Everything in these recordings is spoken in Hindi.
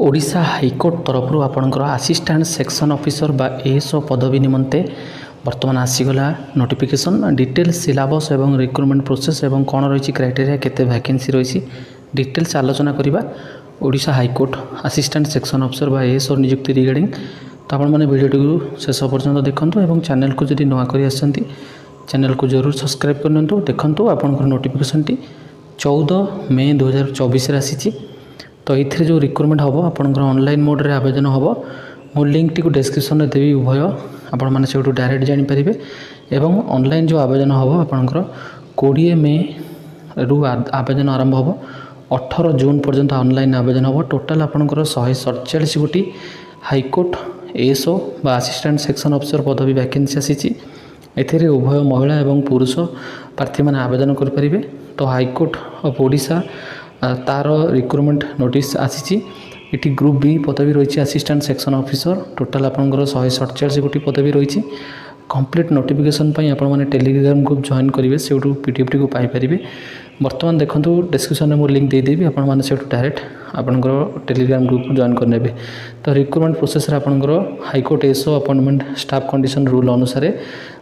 ओडिशा हाइकोर्ट तरफ आपणकर असिस्टेंट सेक्शन ऑफिसर बा एएसओ पदवी निमंते वर्तमान आसीगला नोटिफिकेशन डिटेल्स सिलेबस एवं रिक्रुटमेंट प्रोसेस एवं कौन रही क्राइटेरिया केते वैकेंसी रही डिटेल्स आलोचना करवा Odisha high court assistant section officer बा एएसओ नियुक्ति रिगार्डिंग। तो आपण मैंने वीडियो टी शेष पर्यटन देखूँ और चैनल को जब नुआ कर चैनल को जरूर सब्सक्राइब कर देखूँ आपंकर नोटिफिकेशन टी 14 मई 2024 आसी। तो ये जो रिक्रुटमेंट हम आपंकर ऑनलाइन मोड रे आवेदन हम मो लिंक टी डिस्क्रिप्शन में देवी उभय आपण मैंने से डायरेक्ट जानीपारे एवं ऑनलाइन जो आवेदन हम आपंकर 20 मई रु आवेदन आरंभ हम 18 जून पर्यंत ऑनलाइन आवेदन हम। टोटाल आपंकर 147 गोटी हाइकोर्ट एएसओ बा असिस्टेंट सेक्शन ऑफिसर पदवी वैकेंसी आसी। एथिरे उभय महिला एवं पुरुष प्रार्थी मैंने आवेदन करेंगे। तो हाइकोर्ट ऑफ ओडिशा तार रिक्रुटमेंट नोटिस आसी। ये ग्रुप बी पदवी रही असिस्टेंट सेक्शन ऑफिसर टोटाल आपंकर 147 गोटी पदवी रही। कंप्लीट नोटिफिकेशन आपने टेलीग्राम ग्रुप जॉइन करेंगे से पीडीएफ टी पाइपर। बर्तमान देखो डिस्क्रिप्शन में मुझे लिंक देदेवी आपने से डायरेक्ट आपंकर टेलीग्राम ग्रुप जॉइन करने। तो रिक्रुटमेंट प्रोसेस आपंकर high court ASO appointment staff condition rule अनुसार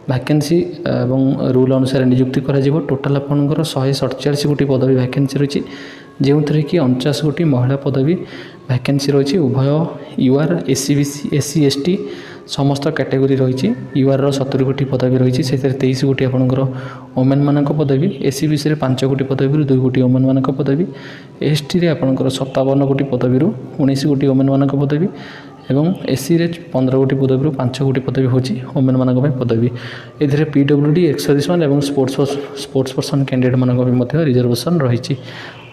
वैकेंसी एवं रूल अनुसार नियुक्ति करा जीवो। टोटाल आपंकर 147 गोटी पदवी वैकेंसी रही जो थी कि 49 गोटी महिला पदवी वैकेंसी रही। उभय यूआर एससी एससी एसटी समस्त कैटेगरी रही। यूआर 70 गोटी पदवी रही से 23 गोटी आपंकर वोमेन मान पदवी। एससी बीसी 5 गोटी पदवी 2 गोटी वोमेन मान पदवी। एसटी आपंकर 57 गोटी पदवी 19 गोटी वोमेन मान पदवी एवं एससी 15 गोटी पदवी 5 गोटी पदवी हूँ वोमेन मान पदवी। ये पीडब्ल्यूडी एक्सर्विसमैन और स्पोर्ट्स पर्सन कैंडिडेट मान रिजर्वेशन रही।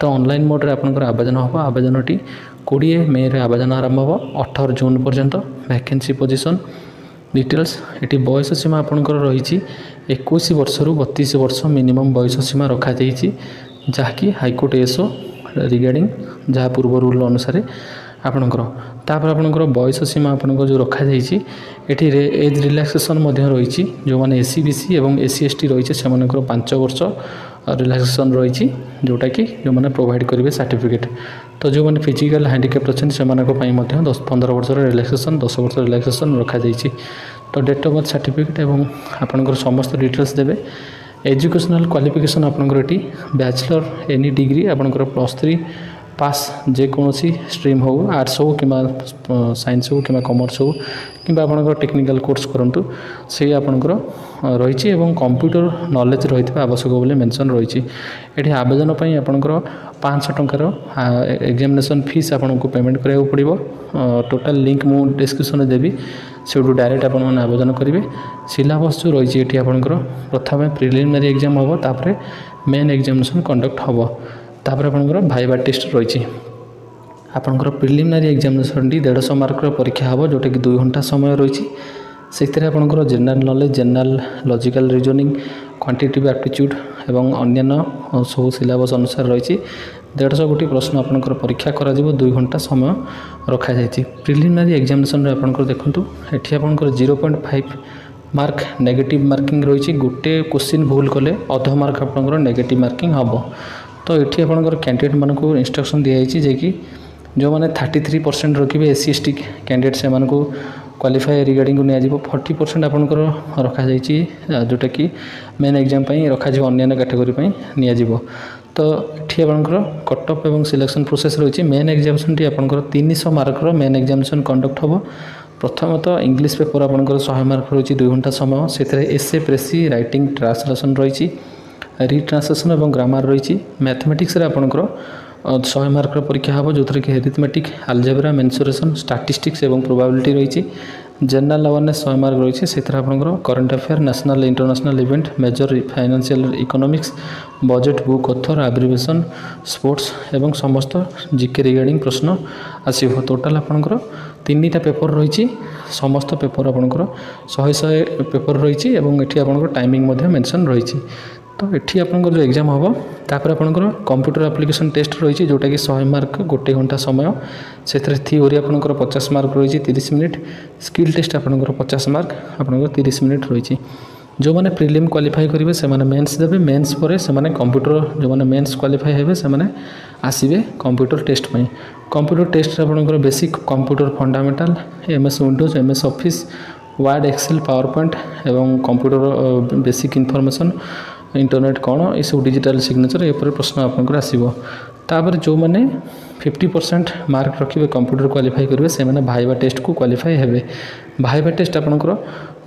तो ऑनलाइन मोड रे आपंकर आवेदन हम आवेदन टी 20 मई रे आवेदन आरंभ हम 18 जून पर्यंत। वैकेंसी पोजीशन डिटेल्स ये बयस सीमा आपंकर रही 21 वर्ष रु 32 वर्ष मिनिमम बयस सीमा रखा जहाँकि हाइकोर्ट एएसओ रिगार्डिंग जहाँ पूर्व रूल अनुसार आपणकर। तापर आपणकर बयस सीमा आपणकर जो रखा जाइए एज रिलैक्सेशन रही जो मैंने एससी बीसी और एससी एसटी रही से 5 वर्ष रिलैक्सेशन रही जोटा कि जो मैंने प्रोवाइड करेंगे सर्टिफिकेट। तो जो मैंने फिजिकल हैंडिकैप्ट अच्छे से 10-15 वर्ष रिलैक्सेशन 10 वर्ष रिलैक्सेशन रखा जाइए। तो डेट ऑफ बर्थ सर्टिफिकेट एवं आपणकर समस्त डिटेल्स देवे। एजुकेशनल क्वालिफिकेशन आपणकर ये बैचलर एनी डिग्री आपणकर +3 पास जेकोसी स्ट्रीम हो आर्ट्स हो कि साइंस हो कि कॉमर्स हो कि आपंकर टेक्निकल कोर्स करूँ से आपंकर रही कंप्यूटर नॉलेज रही आवश्यक बोले मेंशन रही। ये आवेदन आपंकर 500 टंकार एग्जामिनेशन फीस आपको पेमेंट कराया पड़ो। टोटाल लिंक मु डिस्क्रिप्शन में देवी से डायरेक्ट आप आवेदन करेंगे। सिलेबस जो रही है आपंकर प्रथम प्रिलिमिनारी एग्जाम हम तापर मेन एग्जामिनेशन कंडक्ट हम तापर आपंकर भाइवा टेस्ट रही। आपंकर प्रिलिमिनारी एग्जामिनेशन 150 मार्क परीक्षा हम जोटा कि 2 घंटा समय रही से आपंकर general knowledge general logical reasoning quantitative aptitude एवं अन्य सब सिलेबस अनुसार रही 150 गोटी प्रश्न आपंकर परीक्षा करा 2 घंटा समय रखा जाइए। प्रिलिमिनारी एग्जामिनेशन आपंकर देखूँ ये आपंकर 0.5 मार्क नेगेटिव मार्किंग रही। गोटे क्वेश्चन भूल कले अध मार्क आपंकर नेगेटिव मार्किंग हम। तो ये आपंकर कैंडिडेट मानक इंस्ट्रक्शन दिखाई जे कि जो मैंने 33% रखिए एससी एसटी कैंडिडेट से क्वालिफाई रिगार्डिंग निया 40% आपंकर रखा जोटा कि मेन एग्जाम रखा अन्य कैटेगोरी निया। तो ये आपंकर कट ऑफ एवं सिलेक्शन प्रोसेस रही। मेन एग्जामिनेशन टी आपंकर 300 मार्क मेन एग्जामिनेशन कंडक्ट हम। प्रथमतः इंग्लिश पेपर आपंकर 100 मार्क रही 2 घंटा समय से एसे प्रेसी राइटिंग ट्रांसलेशन रही रिट्रांसलेशन और ग्रामर रही। मैथमेटिक्स आपंकर 100 मार्क परीक्षा हम जो कि हेरिथमेटिक आलजेब्रा मेंसुरेशन स्टैटिस्टिक्स एवं प्रोबेबिलिटी रही। जनरल अवेयरनेस 100 मार्क रही से आपंकर current affair national international event major financial economics budget book author abbreviation sports एवं समस्त जीके रिगार्डिंग प्रश्न आसो। टोटाल आपंकर 3टा पेपर रही समस्त पेपर आपंकर 100 पेपर रही आपंकर टाइमिंग मेंशन रही। तो ये आपंकर जो एग्जाम हम तापर आपंकर कंप्यूटर एप्लिकेशन टेस्ट रही जोटा कि 100 मार्क 1 घंटा समय से थ्योरी आपंकर 50 मार्क रही 30 मिनिट स्किल टेस्ट आपंकर 50 मार्क आपंकर 30 मिनिट रही। जो मैंने प्रिलिम क्वालिफाई करेंगे से मेन्स देवे मेन्स पर से कंप्यूटर जो मैंने मेन्स क्वालिफाई हेबे से आसवे कंप्यूटर टेस्ट पर कंप्यूटर टेस्ट आपंकर basic computer fundamental MS Windows MS office word excel power point एवं कंप्यूटर बेसिक इनफॉरमेशन इंटरनेट कौन ये सब डिजिटल सिग्नेचर ये प्रश्न आपंकर आसो तापर जो मैंने 50% मार्क रखिए कंप्यूटर क्वालिफाई करेंगे से भाइबा टेस्ट को क्वालिफाई हेबे भाइबा टेस्ट आपंकर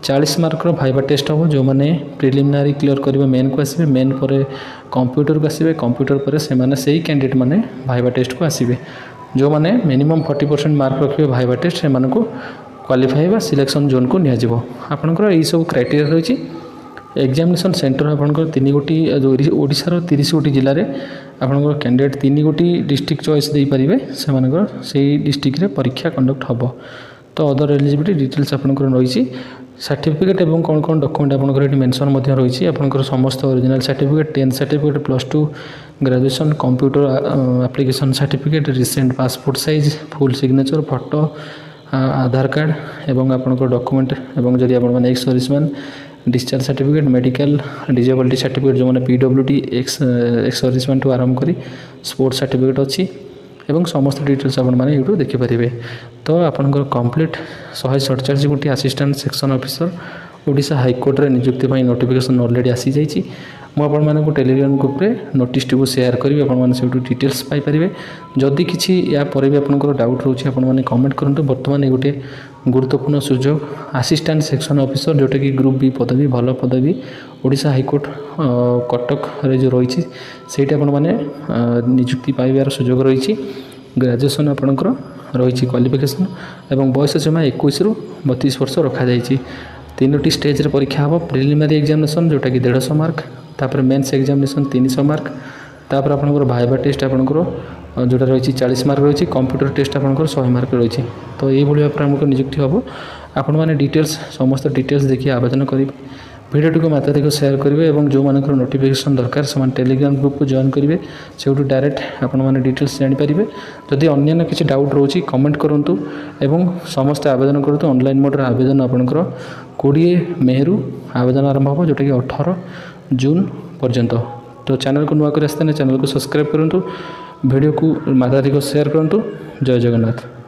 40 मार्क भाइबा टेस्ट हम जो मैंने प्रिलिमिनारी क्लियर करेंगे मेन को आसवे मेन पर कंप्यूटर को आसवे कंप्यूटर पर से कैंडिडेट मैंने भाइबा टेस्ट को आसवे जो मैंने मिनिमम 40% मार्क रखिए भाइबा टेस्ट से क्वालिफाई व सिलेक्शन जोन को नियाजिबो आपनकर यही सब क्राइटेरिया रही एग्जामिनेशन सेंटर आपंकर 3 गोटी जो ओडिशार 30 गोटी जिले में आपंकर कैंडिडेट 3 गोटी डिस्ट्रिक्ट चॉइस दे पारे से डिस्ट्रिक्ट परीक्षा कंडक्ट हम तो अदर एलिजिबिलिटी डिटेल्स आपंकर रही सर्टिफिकेट एवं कौन कौन डॉक्यूमेंट आपंकर ये मेंशन रही आपंकर समस्त original certificate 10th certificate +2 graduation computer application certificate recent passport size full signature photo Aadhaar card एवं आपंकर डॉक्यूमेंट एवं जदि आप ex serviceman discharge certificate medical disability certificate जो मैंने PWD एक्स सर्विसमैन टू आरंभ करी स्पोर्ट्स सर्टिफिकेट अच्छी एवं समस्त डिटेल्स आपने यूट्यूब देखिपारे तो आपंकर कंप्लीट 147 गोटी assistant section officer Odisha high court रे नियुक्ति नोटिफिकेशन ऑलरेडी आसी जाइए मुझे टेलीग्राम ग्रुप रे नोटिस टी शेयर करी आपने डिटेल्स पाइपर जदि किसी या पर भी आपंकर डाउट रोचे आपने कमेंट करूँ बर्तमान ये गोटे गुरुत्वपूर्ण सुजोग असिस्टेंट सेक्शन ऑफिसर जोटा कि ग्रुप बी पदवी भल पदवी ओडिशा हाईकोर्ट कटक रे जो रही से आपने नियुक्ति पाइबार सुजोग रही ग्रेजुएशन आपंकर रही क्वालिफिकेशन एवं बयस सीमा 21 ରୁ 32 वर्ष रखा जाइए 3टी स्टेज रे परीक्षा हम प्रिलिमिनारी एग्जामिनेशन जोटा कि 150 मार्क तापर मेन्स एग्जामिनेशन 300 मार्क तापर आपंकर भाइबा टेस्ट आपंकर जोटा रही 40 मार्क रही कंप्यूटर टेस्ट आपंकर 100 मार्क रही तो ये भाई भाव आमको नियुक्ति हम आपण मैंने डिटेल्स समस्त डिटेल्स देखिए आवेदन करेंगे भिडियो को मात्राधिक शेयर करेंगे और जो मानकर नोटिफिकेशन दरकार से टेलीग्राम ग्रुप को जॉइन करेंगे से डायरेक्ट आपने डिटेल्स जानीपारे जदि अन्य किसी डाउट रोचे कमेंट करूँ एवं समस्त आवेदन करूँ ऑनलाइन मोड आवेदन आपंकर 20 मई रु आवेदन आरंभ हो जोटा कि 18 जून पर्यंत तो चैनल को नुआ कर चैनल को सब्सक्राइब करूँ वीडियो को मात्राधिक शेयर करूँ जय जगन्नाथ।